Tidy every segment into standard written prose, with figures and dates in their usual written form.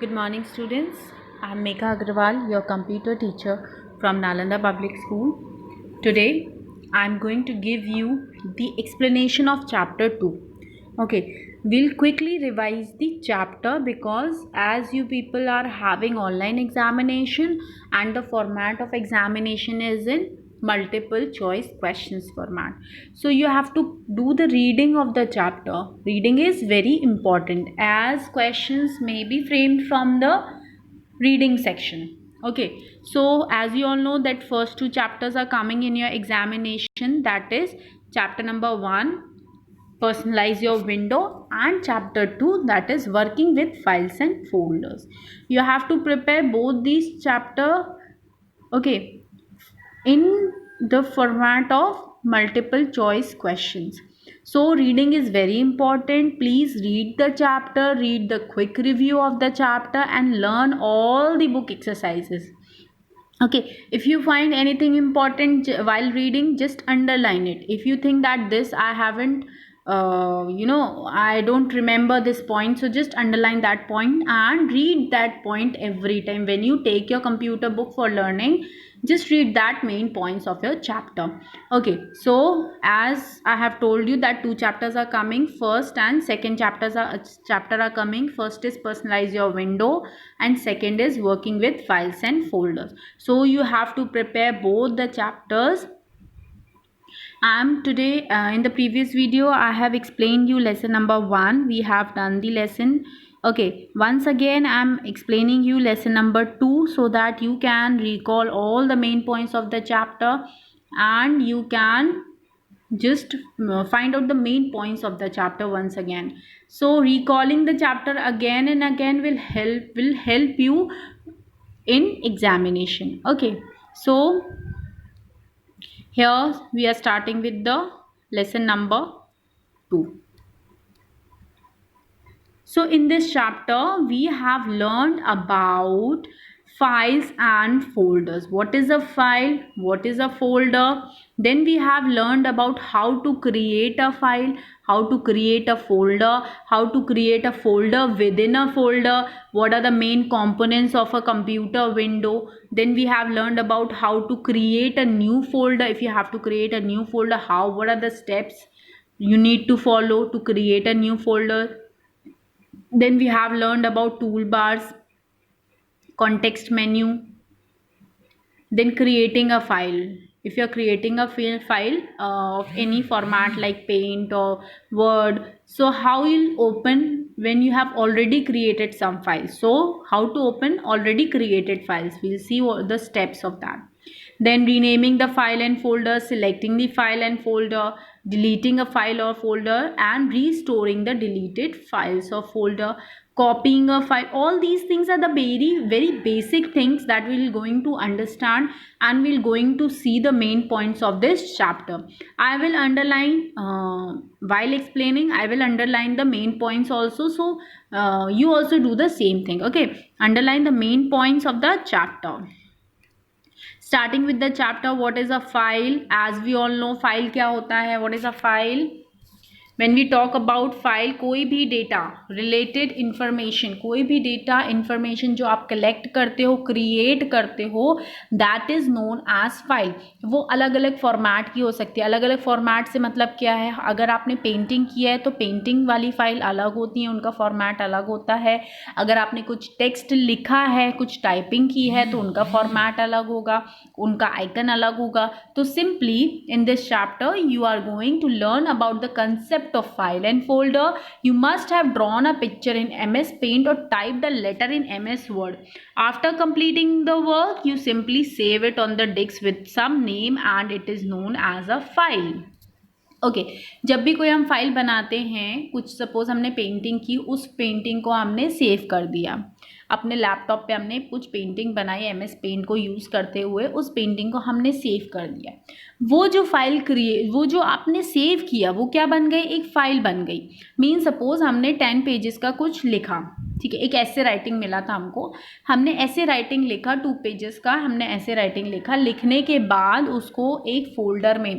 Good morning, students. I'm Megha Agrawal, your computer teacher from Nalanda Public School. Today, I'm going to give you the explanation of chapter 2. Okay, we'll quickly revise the chapter because as you people are having online examination and the format of examination is in multiple choice questions format, so you have to do the reading of the chapter. Reading is very important as questions may be framed from the reading section. Okay, so as you all know that first two chapters are coming in your examination, that is chapter number 1, personalize your window, and chapter 2, that is working with files and folders. You have to prepare both these chapter, okay, in the format of multiple choice questions. So reading is very important. Please read the chapter, read the quick review of the chapter, and learn all the book exercises. Okay, if you find anything important while reading, just underline it. If you think that this I haven't I don't remember this point, so just underline that point and read that point every time when you take your computer book for learning. Just read that main points of your chapter. Okay, so as I have told you that two chapters are coming, first and second chapter are coming. First is personalize your window and second is working with files and folders. So you have to prepare both the chapters. Today in the previous video I have explained you lesson number 1. We have done the lesson. Okay, once again I'm explaining you lesson number 2 so that you can recall all the main points of the chapter and you can just find out the main points of the chapter once again. So recalling the chapter again and again will help you in examination. Okay, so here we are starting with the lesson number 2. So in this chapter we have learned about files and folders. What is a file? What is a folder? Then we have learned about how to create a file, how to create a folder, how to create a folder within a folder, what are the main components of a computer window. Then we have learned about how to create a new folder. If you have to create a new folder, what are the steps you need to follow to create a new folder. Then we have learned about toolbars, context menu, then creating a file. If you're creating a file of any format like paint or word, so how you'll open when you have already created some files. So how to open already created files, we'll see what the steps of that. Then renaming the file and folder, selecting the file and folder, deleting a file or folder, and restoring the deleted files or folder, copying a file. All these things are the very basic things that we're going to understand and we're going to see the main points of this chapter. I will underline while explaining, I will underline the main points also, so you also do the same thing. Okay, underline the main points of the chapter. Starting with the chapter, what is a file? As we all know, file क्या होता है? What is a file? When we talk about file, कोई भी data related information, कोई भी data information जो आप collect करते हो, क्रिएट करते हो, that is known as file. वो अलग अलग फॉर्मेट की हो सकती है. अलग अलग फॉर्मेट से मतलब क्या है? अगर आपने पेंटिंग किया है तो पेंटिंग वाली फाइल अलग होती है, उनका फॉर्मेट अलग होता है. अगर आपने कुछ टेक्स्ट लिखा है, कुछ टाइपिंग की है तो उनका फॉर्मेट अलग होगा, उनका आइकन अलग होगा. तो simply in this chapter you are going to learn about the concept of file and folder. You must have drawn a picture in MS Paint or typed the letter in MS Word. After completing the work, you simply save it on the disk with some name and it is known as a file. Okay जब भी कोई हम file बनाते हैं, कुछ suppose हमने painting की, उस पेंटिंग को हमने सेव कर दिया अपने लैपटॉप पे, हमने कुछ पेंटिंग बनाई एमएस पेंट को यूज़ करते हुए, उस पेंटिंग को हमने सेव कर दिया. वो जो फाइल वो जो आपने सेव किया वो क्या बन गई? एक फ़ाइल बन गई. मीन सपोज हमने 10 पेजेस का कुछ लिखा, ठीक है, एक ऐसे राइटिंग मिला था हमको, हमने ऐसे राइटिंग लिखा 2 पेजेस का, हमने ऐसे राइटिंग लिखा, लिखने के बाद उसको एक फोल्डर में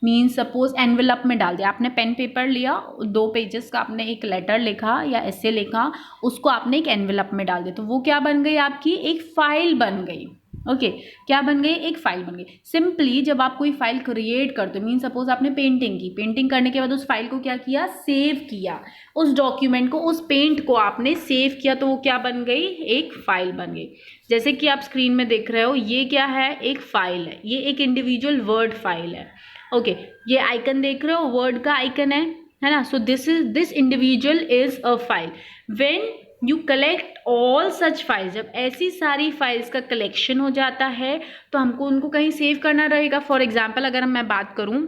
मीन्स सपोज एनवेलप में डाल दिया। आपने पेन पेपर लिया, 2 पेजेस का आपने एक लेटर लिखा या ऐसे लिखा, उसको आपने एक एनवेलप में डाल दिया, तो वो क्या बन गई आपकी, एक फाइल बन गई। ओके क्या बन गई, एक फाइल बन गई। सिंपली जब आप कोई फाइल क्रिएट करते हो, मीन सपोज आपने पेंटिंग की, पेंटिंग करने के बाद उस फाइल को क्या किया, सेव किया, उस डॉक्यूमेंट को, उस पेंट को आपने सेव किया, तो वो क्या बन गई, एक फाइल बन गई। जैसे कि आप स्क्रीन में देख रहे हो, ये क्या है, एक फाइल है, ये एक इंडिविजुअल वर्ड फाइल है। ओके ये आइकन देख रहे हो, वर्ड का आइकन है ना। So this individual is a file. When you collect all such files, जब ऐसी सारी फाइल्स का कलेक्शन हो जाता है तो हमको उनको कहीं सेव करना रहेगा। फॉर एग्जाम्पल अगर मैं बात करूं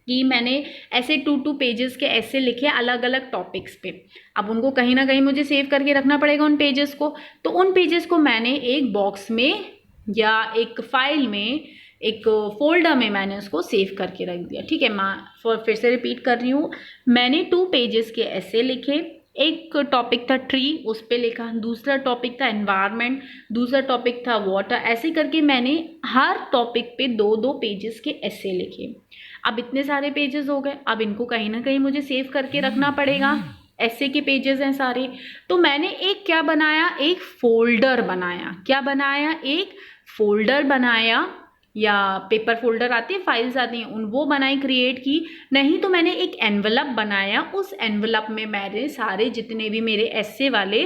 कि मैंने ऐसे 2 पेजेस के ऐसे लिखे अलग अलग टॉपिक्स पे, अब उनको कहीं ना कहीं मुझे सेव करके रखना पड़ेगा उन पेजेस को, तो उन पेजेस को मैंने एक बॉक्स में या एक फाइल में, एक फोल्डर में मैंने उसको सेव करके रख दिया। ठीक है, मैं फिर से रिपीट कर रही हूँ, मैंने 2 पेजेस के ऐसे लिखे, एक टॉपिक था ट्री, उस पे लिखा, दूसरा टॉपिक था एनवायरनमेंट, दूसरा टॉपिक था वाटर, ऐसे करके मैंने हर टॉपिक पे 2-2 पेजेस के ऐसे लिखे। अब इतने सारे पेजेस हो गए, अब इनको कहीं ना कहीं मुझे सेव करके रखना पड़ेगा, ऐसे के पेजेस हैं सारे, तो मैंने एक क्या बनाया, एक फोल्डर बनाया। क्या बनाया, एक फोल्डर बनाया, या पेपर फोल्डर आती है, फाइल्स आती हैं, उन वो बनाई, क्रिएट की, नहीं तो मैंने एक एनवलप बनाया, उस एनवलप में मैंने सारे जितने भी मेरे ऐसे वाले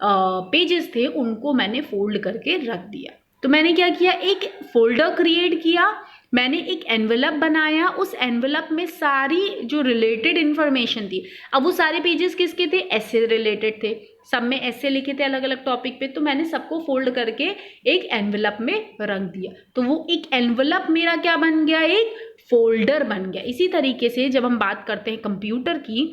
पेजेस थे उनको मैंने फोल्ड करके रख दिया। तो मैंने क्या किया, एक फोल्डर क्रिएट किया, मैंने एक एनवलप बनाया, उस एनवलप में सारी जो रिलेटेड इन्फॉर्मेशन थी, अब वो सारे पेजेस किसके थे, ऐसे रिलेटेड थे, सब में ऐसे लिखे थे अलग अलग टॉपिक पे, तो मैंने सबको फोल्ड करके एक एनवलप में रख दिया, तो वो एक एनवलप मेरा क्या बन गया, एक फोल्डर बन गया। इसी तरीके से जब हम बात करते हैं कंप्यूटर की,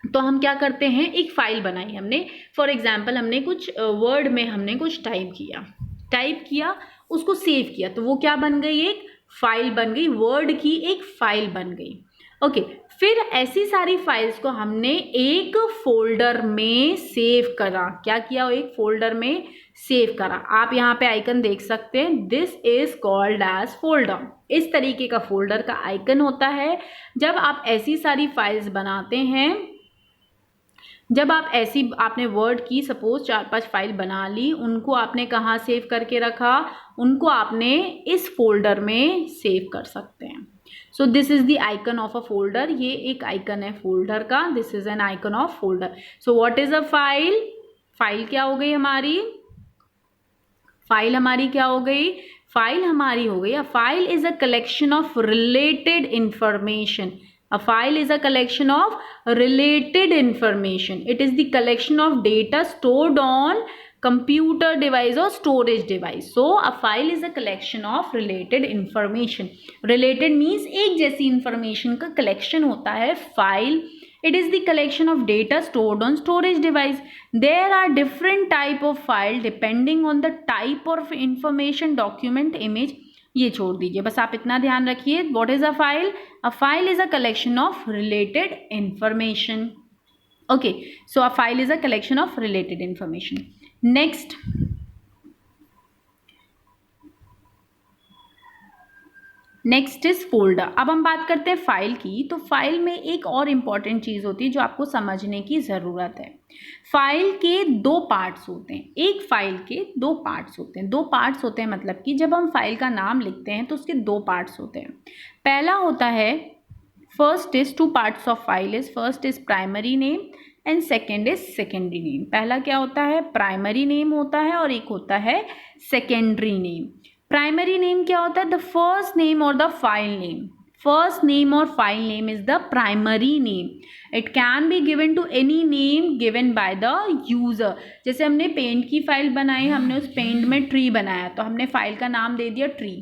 तो हम क्या करते हैं, एक फाइल बनाई हमने, फॉर एग्जाम्पल हमने कुछ वर्ड में हमने कुछ टाइप किया, उसको सेव किया, तो वो क्या बन गई, एक फाइल बन गई, वर्ड की एक फाइल बन गई। ओके फिर ऐसी सारी फाइल्स को हमने एक फोल्डर में सेव करा। क्या किया, एक फोल्डर में सेव करा। आप यहाँ पे आइकन देख सकते हैं, this is called as folder. इस तरीके का फोल्डर का आइकन होता है। जब आप ऐसी सारी फाइल्स बनाते हैं, जब आप ऐसी, आपने वर्ड की सपोज 4-5 फाइल बना ली, उनको आपने कहाँ सेव करके रखा, उनको आपने इस फोल्डर में सेव कर सकते हैं। So this is the icon of a folder, ये एक आइकन है फोल्डर का, this is an icon of folder. So what is a file, file क्या हो गई हमारी, फाइल हमारी क्या हो गई, फाइल हमारी हो गई, a file is a collection of related information. A file is a collection of related information. It is the collection of data stored on computer device or storage device. So a file is a collection of related information. Related means एक जैसी information का collection होता है file. It is the collection of data stored on storage device. There are different type of file depending on the type of information, document, image. ये छोड़ दीजिए, बस आप इतना ध्यान रखिए, what is a file, a file is a collection of related information. Okay so a file is a collection of related information. Next is folder. अब हम बात करते हैं फाइल की, तो फाइल में एक और इम्पॉर्टेंट चीज़ होती है जो आपको समझने की ज़रूरत है। फाइल के 2 पार्ट्स होते हैं, एक फाइल के 2 पार्ट्स होते हैं। 2 पार्ट्स होते हैं मतलब कि जब हम फाइल का नाम लिखते हैं तो उसके 2 पार्ट्स होते हैं। पहला होता है, first is 2 parts of file is, first is primary name and second is secondary name. पहला क्या होता है, प्राइमरी नेम होता है, और एक होता है सेकेंडरी नेम। प्राइमरी नेम क्या होता है, द फर्स्ट नेम और the file name. First name और file name is the primary name. It can be given to any name given by the user. जैसे हमने पेंट की फाइल बनाई, हमने उस पेंट में ट्री बनाया, तो हमने फाइल का नाम दे दिया ट्री।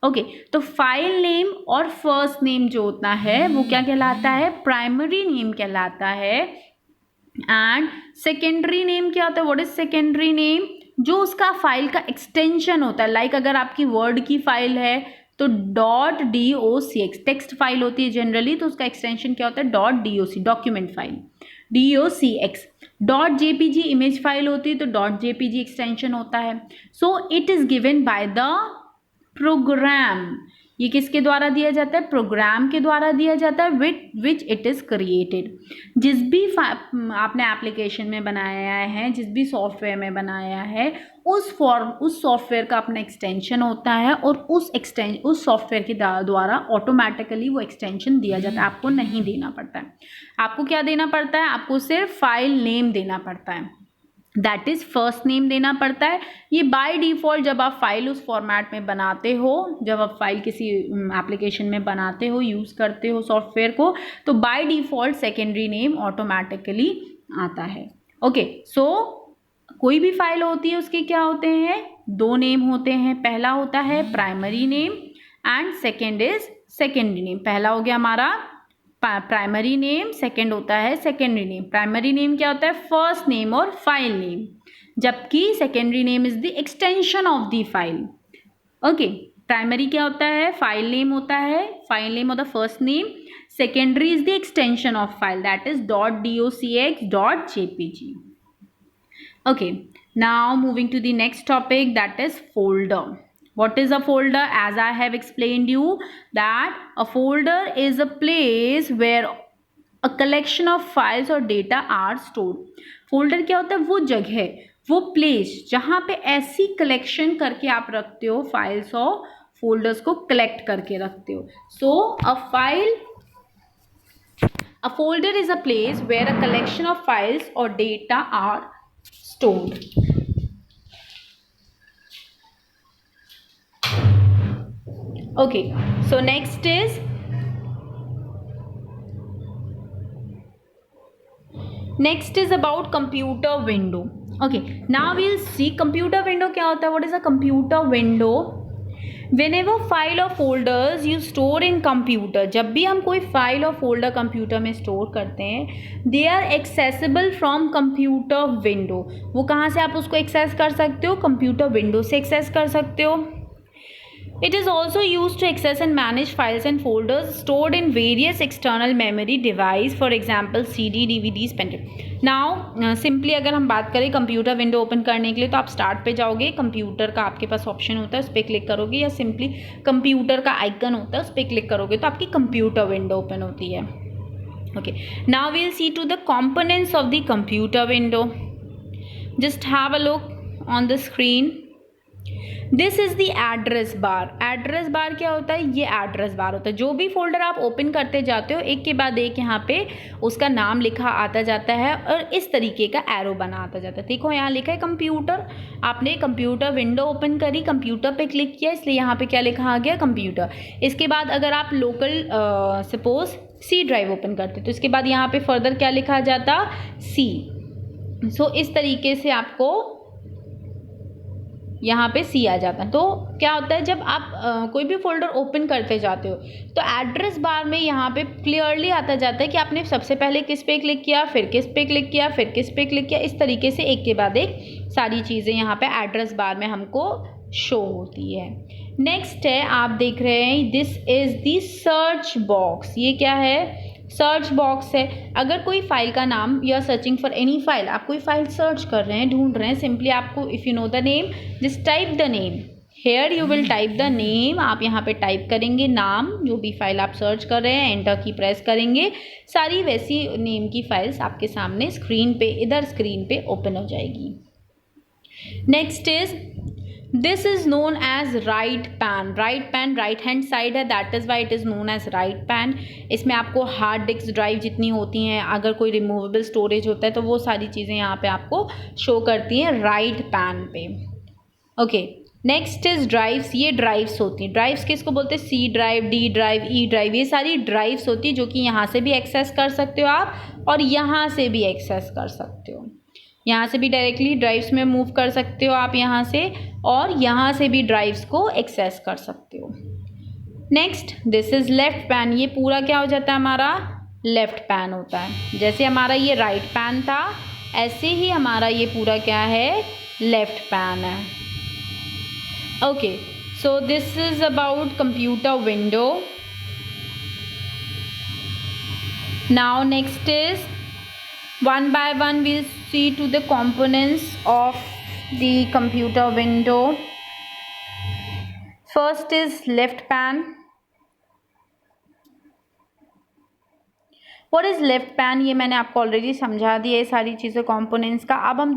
ओके तो फाइल नेम और फर्स्ट नेम जो होता है वो क्या कहलाता है, प्राइमरी नेम कहलाता है। एंड सेकेंडरी नेम क्या होता है, व्हाट इज सेकेंडरी नेम, जो उसका फाइल का एक्सटेंशन होता है। लाइक अगर आपकी वर्ड की फाइल है तो .docx टेक्स्ट फाइल होती है जनरली, तो उसका एक्सटेंशन क्या होता है, .doc document file. DOCX। .jpg image file होती है तो .jpg एक्सटेंशन होता है। So it is given by the program. ये किसके द्वारा दिया जाता है? प्रोग्राम के द्वारा दिया जाता है विच इट इज क्रिएटेड। जिस भी आपने एप्लीकेशन में बनाया है, जिस भी सॉफ्टवेयर में बनाया है, उस सॉफ्टवेयर का अपना एक्सटेंशन होता है और उस सॉफ्टवेयर के द्वारा ऑटोमेटिकली वो एक्सटेंशन दिया जाता है। आपको नहीं देना पड़ता है। आपको क्या देना पड़ता है? आपको सिर्फ फाइल नेम देना पड़ता है, दैट इज फर्स्ट नेम देना पड़ता है। ये बाय डिफ़ॉल्ट जब आप फाइल उस फॉर्मेट में बनाते हो, जब आप फाइल किसी एप्लीकेशन में बनाते हो, यूज़ करते हो सॉफ्टवेयर को, तो by default secondary name automatically आता है। ओके, सो कोई भी फाइल होती है उसके क्या होते हैं? दो नेम होते हैं। पहला होता है primary name and second is secondary name. पहला हो गया हमारा प्राइमरी नेम, सेकेंड होता है सेकेंडरी नेम। प्राइमरी नेम क्या होता है? फर्स्ट नेम और फाइल नेम, जबकि secondary name is the extension of the file. Okay, primary क्या होता है? फाइल नेम होता है, फाइल नेम और the first name. Secondary is the extension of file, that is .docx .jpg। Okay, now moving to the next topic, that is folder. What is a folder? As I have explained you that a folder is a place where a collection of files or data are stored. Folder क्या होता है? वो जगह, वो place जहाँ पे ऐसी collection करके आप रखते हो, फाइल्स और फोल्डर्स को कलेक्ट करके रखते हो। So a folder is a place where a collection of files or data are stored. Okay, so next is about computer window. Okay, now we'll see computer window क्या होता है? What is a computer window? Whenever file or folders you store in computer, जब भी हम कोई file और folder computer में store करते हैं, they are accessible from computer window. वो कहाँ से आप उसको एक्सेस कर सकते हो? कंप्यूटर विंडो से एक्सेस कर सकते हो। It is also used to access and manage files and folders stored in various external memory device, for example CD, DVDs, pen drive. Now simply अगर हम बात करें कंप्यूटर विंडो ओपन करने के लिए, तो आप स्टार्ट पे जाओगे, कंप्यूटर का आपके पास ऑप्शन होता है, उस पर क्लिक करोगे, या सिंपली कंप्यूटर का आइकन होता है, उस पर क्लिक करोगे तो आपकी कंप्यूटर विंडो ओपन होती है। Okay, now we'll see to the components of the computer window. Just have a look on the screen. This is the address bar. Address bar क्या होता है? ये एड्रेस बार होता है। जो भी फोल्डर आप ओपन करते जाते हो, एक के बाद एक यहाँ पे उसका नाम लिखा आता जाता है और इस तरीके का एरो बना आता जाता है। देखो यहाँ लिखा है कंप्यूटर, आपने कंप्यूटर विंडो ओपन करी, कंप्यूटर पे क्लिक किया, इसलिए यहाँ पे क्या लिखा आ गया? कंप्यूटर। इसके बाद अगर आप local suppose C drive open करते तो इसके बाद यहाँ पे फर्दर क्या लिखा जाता? सी। सो इस तरीके से आपको यहाँ पे सी आ जाता है। तो क्या होता है, जब आप कोई भी फोल्डर ओपन करते जाते हो तो एड्रेस बार में यहाँ पे क्लियरली आता जाता है कि आपने सबसे पहले किस पे क्लिक किया, फिर किस पे क्लिक किया, फिर किस पे क्लिक किया। इस तरीके से एक के बाद एक सारी चीज़ें यहाँ पे एड्रेस बार में हमको शो होती है। नेक्स्ट है, आप देख रहे हैं, this is the search box. ये क्या है? सर्च बॉक्स है। अगर कोई फाइल का नाम, you are searching for any file, आप कोई फाइल सर्च कर रहे हैं, ढूंढ रहे हैं, सिंपली आपको if you know the name, just type the name. Here you will type the name. आप यहाँ पे टाइप करेंगे नाम, जो भी फाइल आप सर्च कर रहे हैं, एंटर की प्रेस करेंगे, सारी वैसी नेम की फाइल्स आपके सामने स्क्रीन पे, इधर स्क्रीन पे ओपन हो जाएगी। Next is, this is known as right pane. Right pane right hand side है, that is why it is known as right pane. इसमें आपको हार्ड डिस्क ड्राइव जितनी होती हैं, अगर कोई रिमूवेबल स्टोरेज होता है तो वो सारी चीज़ें यहाँ पे आपको शो करती हैं राइट पैन पे। Okay, next is drives. ये ड्राइव्स होती हैं। ड्राइव्स किसको बोलते हैं? C drive, D drive, E drive, ये सारी ड्राइव्स होती है जो कि यहाँ से भी एक्सेस कर सकते हो आप और यहाँ से भी एक्सेस कर सकते हो। यहाँ से भी डायरेक्टली ड्राइव्स में मूव कर सकते हो आप यहाँ से, और यहाँ से भी ड्राइव्स को एक्सेस कर सकते हो। Next, this is left pan. ये पूरा क्या हो जाता है? हमारा लेफ्ट पैन होता है। जैसे हमारा ये राइट पैन था, ऐसे ही हमारा ये पूरा क्या है? लेफ्ट पैन है। Okay, so this is about computer window. Now next is One by one we'll see to the components of the computer window. First is left pan. What is left pan? ये मैंने आपको already समझा दिया है सारी चीज़ें components का. अब हम